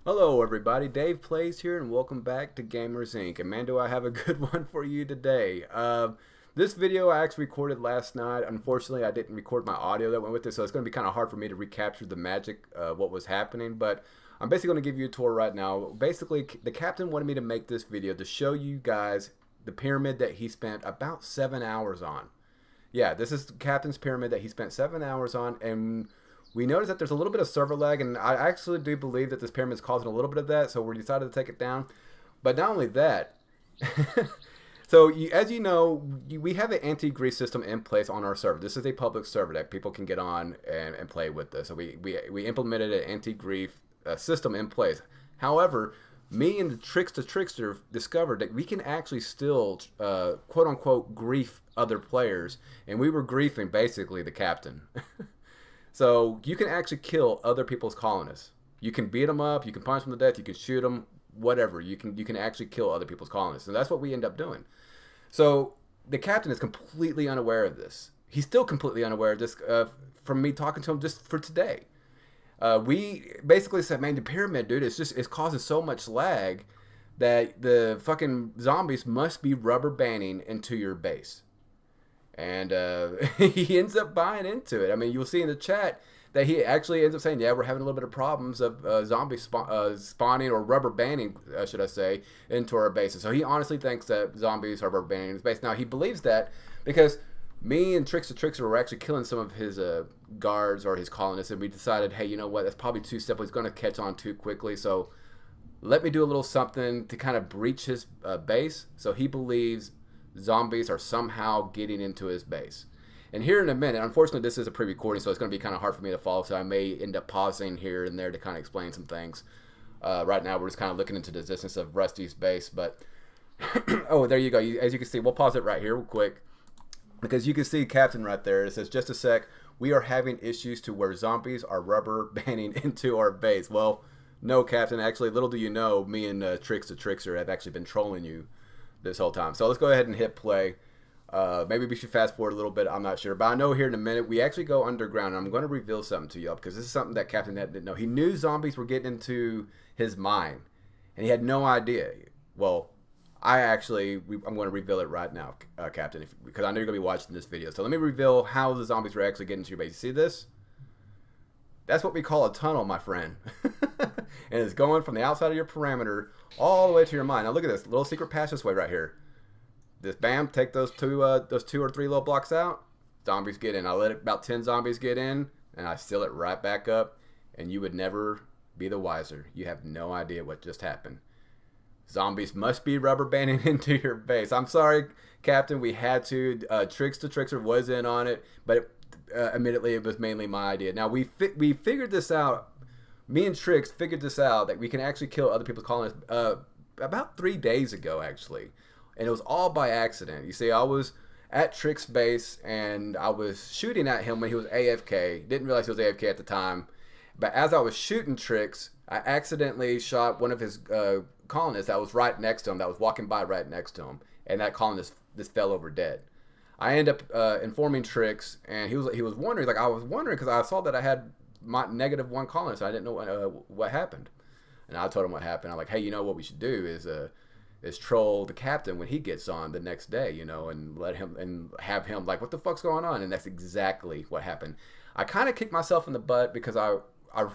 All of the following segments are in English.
Hello everybody, Dave Plays here and welcome back to Gamers Inc. And man, do I have a good one for you today. This video I actually recorded last night. Unfortunately, I didn't record my audio that went with it, so it's going to be kind of hard for me to recapture the magic of what was happening. But I'm basically going to give you a tour right now. Basically, the captain wanted me to make this video to show you guys the pyramid that he spent about 7 hours on. Yeah, this is the captain's pyramid that he spent 7 hours on, and we noticed that there's a little bit of server lag, and I actually do believe that this pyramid is causing a little bit of that, so we decided to take it down. But not only that, so as you know, we have an anti-grief system in place on our server. This is a public server that people can get on and play with this. So we implemented an anti-grief system in place. However, me and the Trickster discovered that we can actually still, quote unquote, grief other players, and we were griefing basically the captain. So you can actually kill other people's colonists. You can beat them up, you can punch them to death, you can shoot them, whatever. You can actually kill other people's colonists, and that's what we end up doing. So the captain is completely unaware of this. He's still completely unaware of this from me talking to him just for today. We basically said, man, the pyramid, dude, it's causing so much lag that the fucking zombies must be rubber banding into your base. And he ends up buying into it. I mean, you'll see in the chat that he actually ends up saying, yeah, we're having a little bit of problems of zombies spawning or rubber banding, should I say, into our bases. So he honestly thinks that zombies are rubber banding in his base. Now, he believes that because me and Trickster were actually killing some of his guards or his colonists, and we decided, hey, you know what, that's probably too simple. He's going to catch on too quickly, so let me do a little something to kind of breach his base. So he believes zombies are somehow getting into his base. And here in a minute, unfortunately this is a pre-recording, so it's going to be kind of hard for me to follow, so I may end up pausing here and there to kind of explain some things. Right now we're just kind of looking into the distance of Rusty's base, but oh, there you go. As you can see, we'll pause it right here real quick, because you can see Captain right there. It says, just a sec, we are having issues to where zombies are rubber banding into our base. Well, no, Captain, actually, little do you know, me and Trickster have actually been trolling you this whole time. So let's go ahead and hit play. Maybe we should fast forward a little bit, I'm not sure, but I know here in a minute we actually go underground, and I'm going to reveal something to y'all, because this is something that Captain didn't know. He knew zombies were getting into his mind, and he had no idea. Well, I'm going to reveal it right now, Captain, because I know you're going to be watching this video. So let me reveal how the zombies were actually getting to your base. You see this? That's what we call a tunnel, my friend. And it's going from the outside of your perimeter all the way to your mind. Now look at this little secret passageway right here. This, bam, take those two or three little blocks out. Zombies get in. I let about 10 zombies get in, and I seal it right back up, and you would never be the wiser. You have no idea what just happened. Zombies must be rubber banding into your base. I'm sorry, Captain. We had to. Trickster was in on it, but admittedly, it was mainly my idea. Now we figured this out. Me and Trix figured this out, that we can actually kill other people's colonists about 3 days ago, actually. And it was all by accident. You see, I was at Trix base, and I was shooting at him when he was AFK. Didn't realize he was AFK at the time. But as I was shooting Trix, I accidentally shot one of his colonists that was right next to him, that was walking by right next to him. And that colonist just fell over dead. I ended up informing Trix, and he was wondering, like, I was wondering because I saw that I had my -1 colonist. I didn't know what happened, and I told him what happened. I'm like, hey, you know what we should do is troll the captain when he gets on the next day, you know, and let him and have him like, what the fuck's going on? And that's exactly what happened. I kind of kicked myself in the butt because I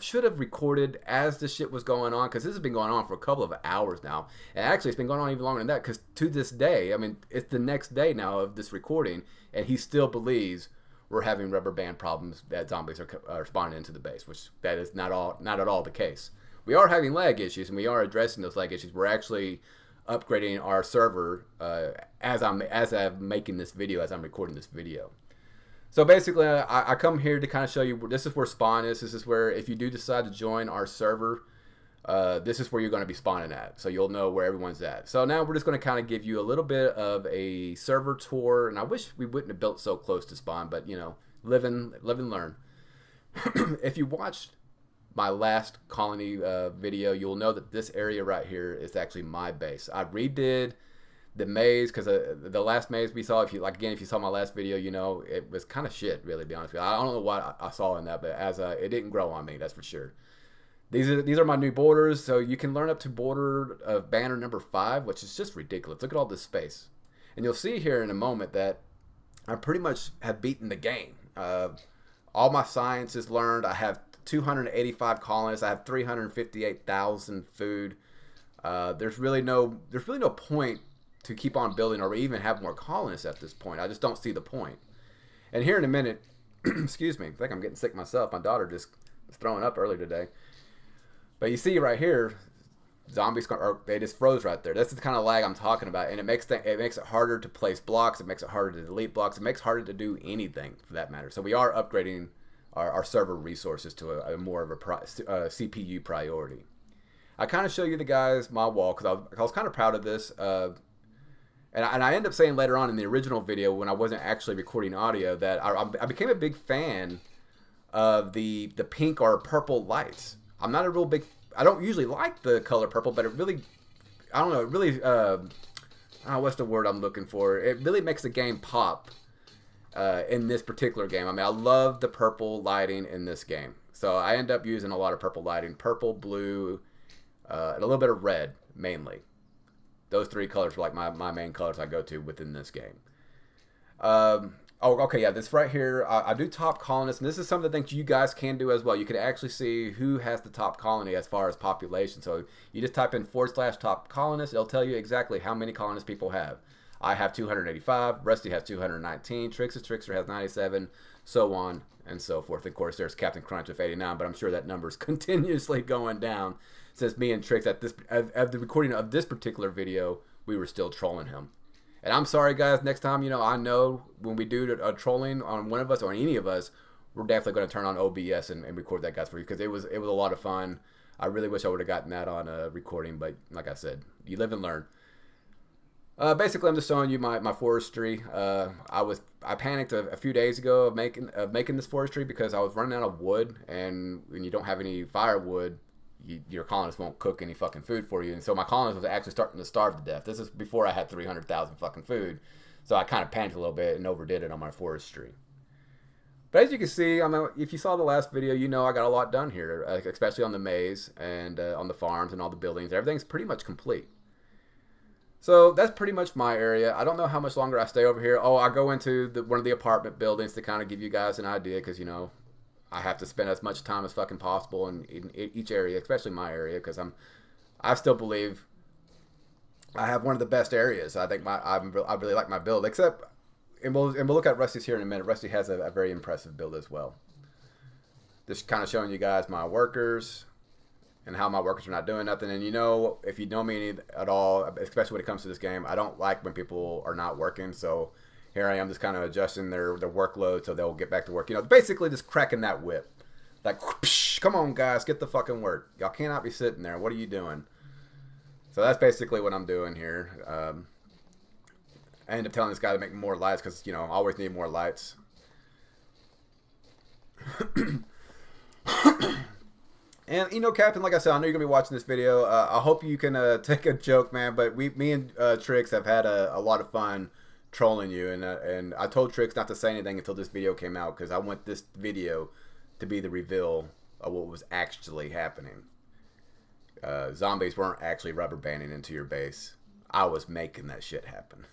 should have recorded as this shit was going on, because this has been going on for a couple of hours now, and actually it's been going on even longer than that, because to this day, I mean, it's the next day now of this recording, and he still believes we're having rubber band problems, that zombies are spawning into the base, which that is not at all the case. We are having lag issues, and we are addressing those lag issues. We're actually upgrading our server as I'm making this video, as I'm recording this video. So basically, I come here to kind of show you, this is where spawn is. This is where, if you do decide to join our server, this is where you're going to be spawning at. So you'll know where everyone's at. So now we're just going to kind of give you a little bit of a server tour. And I wish we wouldn't have built so close to spawn, but, you know, live and learn. If you watched my last colony video, you'll know that this area right here is actually my base. I redid the maze, because the last maze we saw, if you saw my last video, you know, it was kind of shit, really, to be honest with you. I don't know what I saw in that, but it didn't grow on me, that's for sure. These are my new borders. So you can learn up to border of banner number 5, which is just ridiculous. Look at all this space. And you'll see here in a moment that I pretty much have beaten the game. All my science is learned. I have 285 colonists. I have 358,000 food. There's really no point to keep on building or even have more colonists at this point. I just don't see the point. And here in a minute, excuse me, I think I'm getting sick myself. My daughter just was throwing up earlier today. But you see right here, zombies they just froze right there. That's the kind of lag I'm talking about, and it makes it harder to place blocks. It makes it harder to delete blocks. It makes it harder to do anything for that matter. So we are upgrading our server resources to a more of a CPU priority. I kind of show you the guys my wall because I was kind of proud of this. And I end up saying later on in the original video when I wasn't actually recording audio that I became a big fan of the pink or purple lights. I'm not a real big. I don't usually like the color purple, but it really, I don't know. It really, what's the word I'm looking for? It really makes the game pop in this particular game. I mean, I love the purple lighting in this game, so I end up using a lot of purple lighting: purple, blue, and a little bit of red mainly. Those 3 colors are like my main colors I go to within this game. Okay, yeah, this right here, I do top colonists, and this is some of the things you guys can do as well. You can actually see who has the top colony as far as population. So you just type in /top colonists. It'll tell you exactly how many colonists people have. I have 285, Rusty has 219, Trickster has 97, so on and so forth. Of course, there's Captain Crunch with 89, but I'm sure that number's continuously going down since me and Trix at the recording of this particular video, we were still trolling him. And I'm sorry, guys. Next time, I know when we do a trolling on one of us or any of us, we're definitely going to turn on OBS and record that, guys, for you because it was a lot of fun. I really wish I would have gotten that on recording, but like I said, you live and learn. Basically, I'm just showing you my forestry. I panicked a few days ago of making this forestry because I was running out of wood, and when you don't have any firewood, your colonists won't cook any fucking food for you. And so my colonists was actually starting to starve to death. This is before I had 300,000 fucking food. So I kind of panicked a little bit and overdid it on my forestry. But as you can see, I mean, if you saw the last video, I got a lot done here, especially on the maze and on the farms and all the buildings. Everything's pretty much complete. So that's pretty much my area. I don't know how much longer I stay over here. Oh, I go into one of the apartment buildings to kind of give you guys an idea because, I have to spend as much time as fucking possible in each area, especially my area, because I still believe I have one of the best areas. I think I really like my build, except, and we'll look at Rusty's here in a minute. Rusty has a very impressive build as well. Just kind of showing you guys my workers and how my workers are not doing nothing. And if you know me at all, especially when it comes to this game, I don't like when people are not working. So here I am just kind of adjusting their workload so they'll get back to work. Basically just cracking that whip. Like, whoosh, come on, guys, get the fucking work. Y'all cannot be sitting there. What are you doing? So that's basically what I'm doing here. I end up telling this guy to make more lights because, I always need more lights. And, Captain, like I said, I know you're going to be watching this video. I hope you can take a joke, man. But me and Trix have had a lot of fun trolling you. And I told Trix not to say anything until this video came out because I want this video to be the reveal of what was actually happening. Zombies weren't actually rubber banding into your base. I was making that shit happen.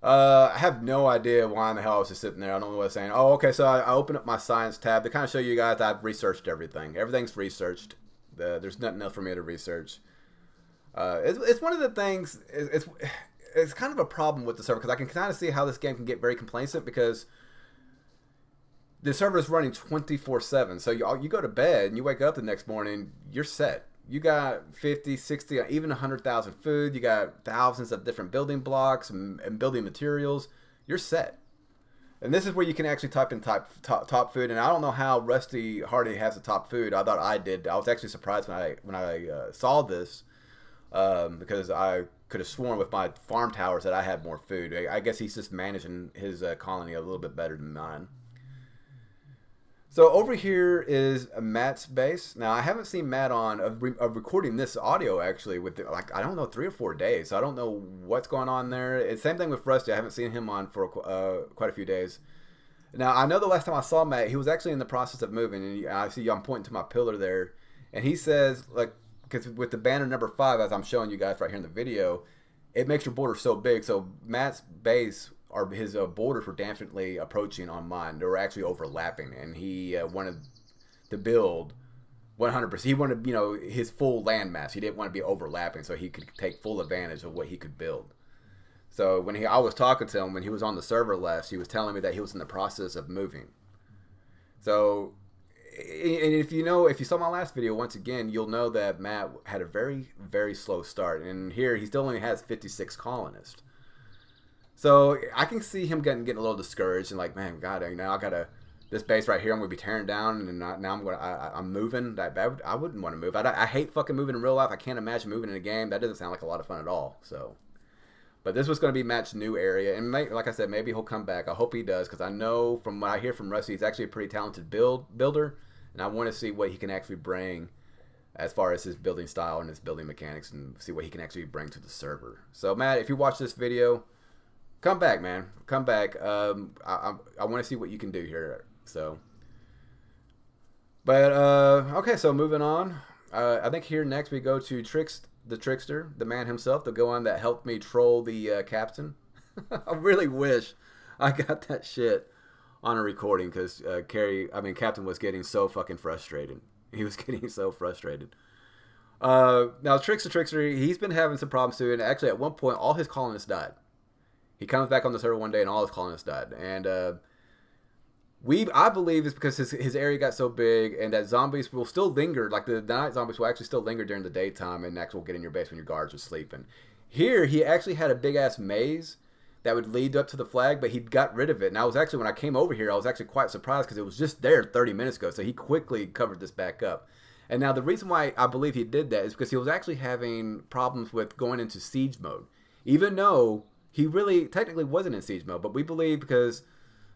I have no idea why in the hell I was just sitting there. I don't know what I was saying. Oh, okay, so I opened up my science tab to kind of show you guys I've researched everything. Everything's researched. There's nothing else for me to research. It's one of the things, it's kind of a problem with the server because I can kind of see how this game can get very complacent because the server is running 24/7. So you go to bed and you wake up the next morning, you're set. You got 50, 60, even 100,000 food. You got thousands of different building blocks and building materials. You're set. And this is where you can actually type in top food. And I don't know how Rusty Hardy has the top food. I thought I did. I was actually surprised when I saw this because I could have sworn with my farm towers that I had more food. I guess he's just managing his colony a little bit better than mine. So over here is Matt's base. Now I haven't seen Matt on of recording this audio actually with I don't know 3 or 4 days. So I don't know what's going on there. It's same thing with Rusty. I haven't seen him on for quite a few days. Now I know the last time I saw Matt, he was actually in the process of moving, and I see I'm pointing to my pillar there, and he says like because with the banner number 5, as I'm showing you guys right here in the video, it makes your border so big. So Matt's base or his borders were definitely approaching on mine. They were actually overlapping, and he wanted to build 100%. He wanted, his full landmass. He didn't want to be overlapping, so he could take full advantage of what he could build. So when I was talking to him when he was on the server last, he was telling me that he was in the process of moving. So, and if you saw my last video, once again, you'll know that Matt had a very, very slow start, and here he still only has 56 colonists. So I can see him getting a little discouraged and like, man, God, I gotta this base right here. I'm gonna be tearing down, and now I'm moving. I wouldn't want to move. I hate fucking moving in real life. I can't imagine moving in a game. That doesn't sound like a lot of fun at all. So, but this was gonna be Matt's new area, and like I said, maybe he'll come back. I hope he does, because I know from what I hear from Rusty, he's actually a pretty talented builder, and I want to see what he can actually bring as far as his building style and his building mechanics, and see what he can actually bring to the server. So Matt, if you watch this video, come back, man. Come back. I want to see what you can do here. So, but okay. So moving on. I think here next we go to the Trickster, the man himself, the one that helped me troll the captain. I really wish I got that shit on a recording, because Captain was getting so fucking frustrated. He was getting so frustrated. Now Trickster, he's been having some problems too, and actually at one point all his colonists died. He comes back on the server one day and all his colonists died. And I believe it's because his area got so big, and that zombies will still linger. Like the night zombies will actually still linger during the daytime, and actually will get in your base when your guards are sleeping. Here, he actually had a big-ass maze that would lead up to the flag, but he got rid of it. And I was actually, when I came over here, I was actually quite surprised, because it was just there 30 minutes ago. So he quickly covered this back up. And now the reason why I believe he did that is because he was actually having problems with going into siege mode. Even though he really technically wasn't in siege mode, but we believe because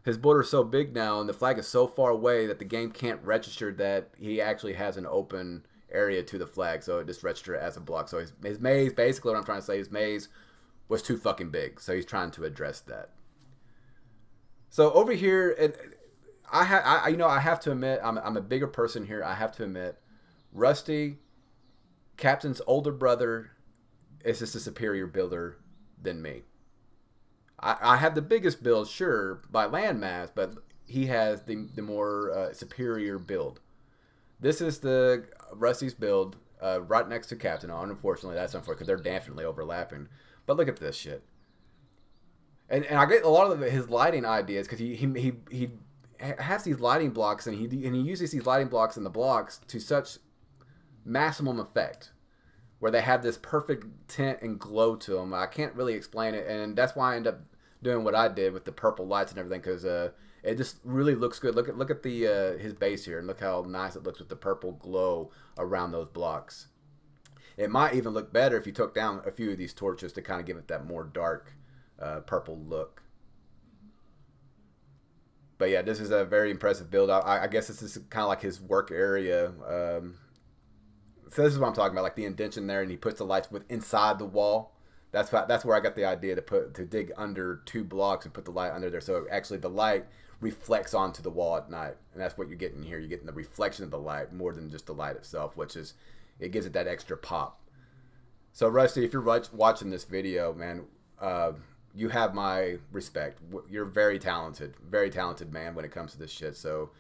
his border is so big now and the flag is so far away that the game can't register that he actually has an open area to the flag, so it just registers it as a block. So his maze, basically what I'm trying to say, his maze was too fucking big, so he's trying to address that. So over here, I have to admit, I'm a bigger person here. I have to admit, Rusty, Captain's older brother, is just a superior builder than me. I have the biggest build, sure, by landmass, but he has the more superior build. This is the Rusty's build right next to Captain. Unfortunately, that's unfortunate, because they're definitely overlapping. But look at this shit. And I get a lot of his lighting ideas, because he has these lighting blocks, and he uses these lighting blocks and the blocks to such maximum effect, where they have this perfect tint and glow to them. I can't really explain it, and that's why I end up doing what I did with the purple lights and everything, because it just really looks good. Look at the his base here, and look how nice it looks with the purple glow around those blocks. It might even look better if you took down a few of these torches to kind of give it that more dark purple look. But yeah, this is a very impressive build. I guess this is kind of like his work area. So this is what I'm talking about, like the indentation there, and he puts the lights inside the wall. That's where I got the idea to dig under 2 blocks and put the light under there, so actually the light reflects onto the wall at night, and that's what you're getting here. You're getting the reflection of the light more than just the light itself, which is, it gives it that extra pop. So Rusty, if you're watching this video, man, you have my respect. You're very talented man when it comes to this shit. So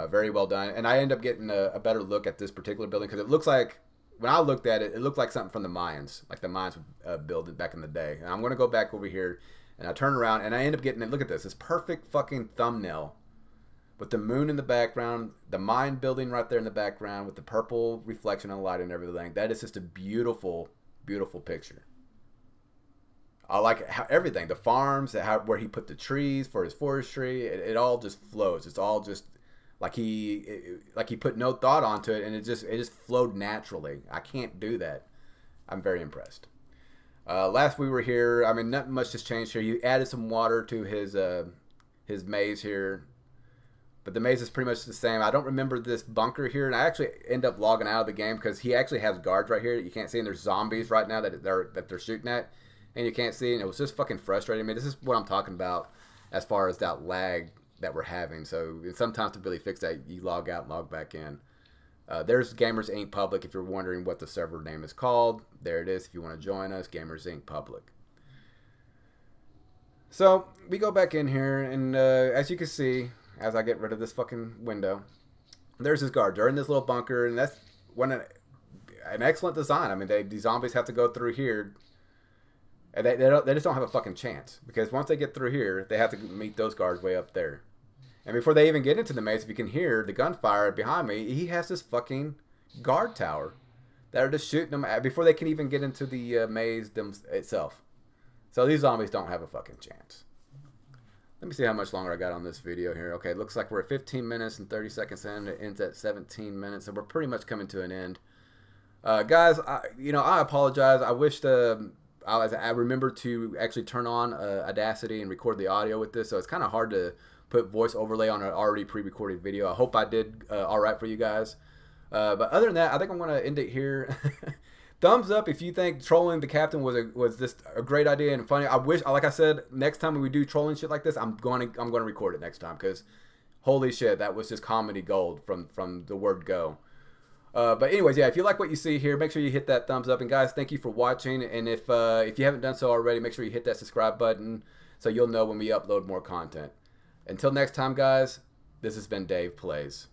very well done. And I end up getting a better look at this particular building, because it looks like, when I looked at it, it looked like something from the Mayans, like the Mayans would build it back in the day. And I'm going to go back over here, and I turn around, and I end up getting it. Look at this perfect fucking thumbnail with the moon in the background, the mine building right there in the background with the purple reflection of the light and everything. That is just a beautiful, beautiful picture. I like everything, the farms, where he put the trees for his forestry. It all just flows. It's all just like he put no thought onto it, and it just flowed naturally. I can't do that. I'm very impressed. Last we were here, I mean, nothing much has changed here. He added some water to his maze here, but the maze is pretty much the same. I don't remember this bunker here, and I actually end up logging out of the game, because he actually has guards right here that you can't see, and there's zombies right now that they're shooting at, and you can't see, and it was just fucking frustrating me. This is what I'm talking about as far as that lag that we're having. So sometimes to really fix that, you log out and log back in. There's Gamers Inc. Public. If you're wondering what the server name is called, there it is. If you want to join us, Gamers Inc. Public. So we go back in here, and as you can see, as I get rid of this fucking window, there's this guard. They're in this little bunker, and that's an excellent design. I mean, these zombies have to go through here, and they just don't have a fucking chance, because once they get through here, they have to meet those guards way up there. And before they even get into the maze, if you can hear the gunfire behind me, he has this fucking guard tower that are just shooting them before they can even get into the maze itself. So these zombies don't have a fucking chance. Let me see how much longer I got on this video here. Okay, it looks like we're at 15 minutes and 30 seconds in. It ends at 17 minutes, so we're pretty much coming to an end. Guys, I apologize. I wished I remembered to actually turn on Audacity and record the audio with this, so it's kind of hard to put voice overlay on an already pre-recorded video. I hope I did all right for you guys. But other than that, I think I'm going to end it here. Thumbs up if you think trolling the captain was just a great idea and funny. I wish, like I said, next time when we do trolling shit like this, I'm going to record it next time, because holy shit, that was just comedy gold from the word go. But anyways, yeah, if you like what you see here, make sure you hit that thumbs up. And guys, thank you for watching. And if you haven't done so already, make sure you hit that subscribe button so you'll know when we upload more content. Until next time, guys, this has been Dave Plays.